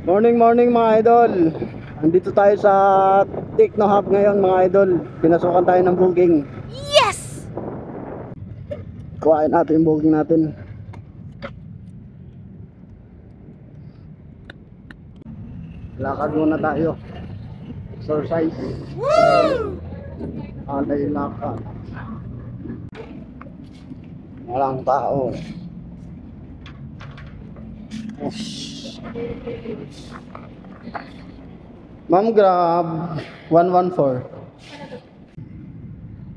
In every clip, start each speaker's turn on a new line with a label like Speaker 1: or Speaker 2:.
Speaker 1: Morning mga idol. Andito tayo sa Techno Hub ngayon mga idol. Pinasukan tayo ng booking.
Speaker 2: Yes!
Speaker 1: Kuhain natin yung booking natin. Lakad muna tayo. Exercise. Alay lakad. Walang tao. Ma'am, grab 114.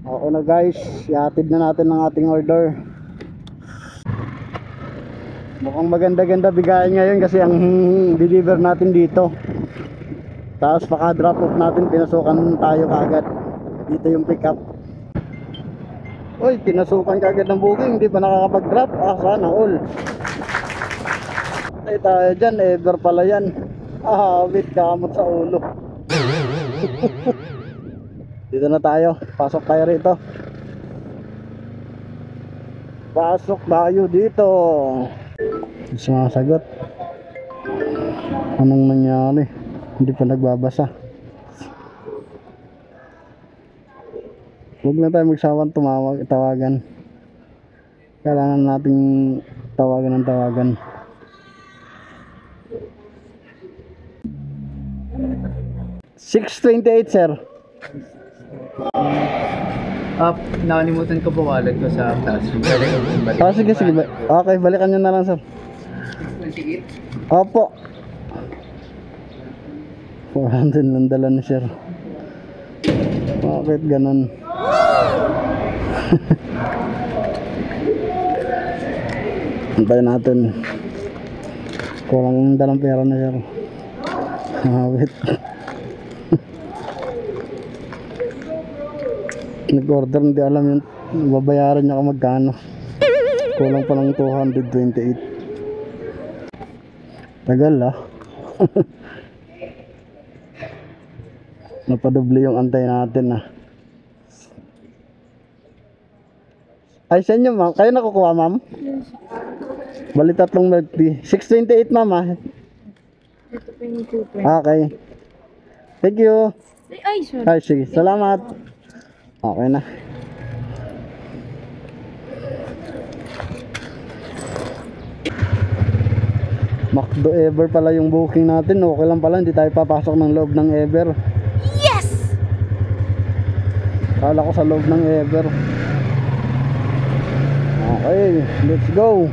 Speaker 1: Okay na guys, ihatid na natin ang ating order. Mukhang maganda-ganda bigayan ngayon kasi ang deliver natin dito. Tapos paka drop off natin, pinasukan tayo kaagad. Dito yung pick up. Uy, pinasukan kaagad ng booking, hindi pa nakakapag-drop. Sana all. Ay tayo dyan, ever pala yan. Wait, kamot sa ulo. Dito na tayo, pasok tayo rito. Pasok tayo dito. Sumasagot. Anong nangyari? Hindi pa nagbabasa. Huwag na tayo magsawang tawagan. Kailangan nating tawagan ng tawagan. $6.28 sir.
Speaker 3: Nakalimutan ko po wallet ko sa taas.
Speaker 1: Sige. Okay, balikan nyo na lang sir.
Speaker 3: 28?
Speaker 1: Opo. 400 lang dala ni sir. Bakit ganun? Antayin natin. Kurang dalang pera na sir. Wait. Nag-order, hindi alam yung babayaran niya kung magkano. Kulang pa ng 228. Tagal Napadoble yung antay natin Ay, sa inyo ma'am? Kayo nakukuha ma'am? Bali 3 milk tea. 628 ma'am
Speaker 2: Ito po yung coupon.
Speaker 1: Okay. Thank you.
Speaker 2: Ay, sorry.
Speaker 1: Ay, sige. Salamat. Okay na. McDo Ever pala yung booking natin. Okay lang pala, hindi tayo papasok ng loob ng Ever.
Speaker 2: Yes!
Speaker 1: Kala ko sa loob ng Ever. Okay, let's go.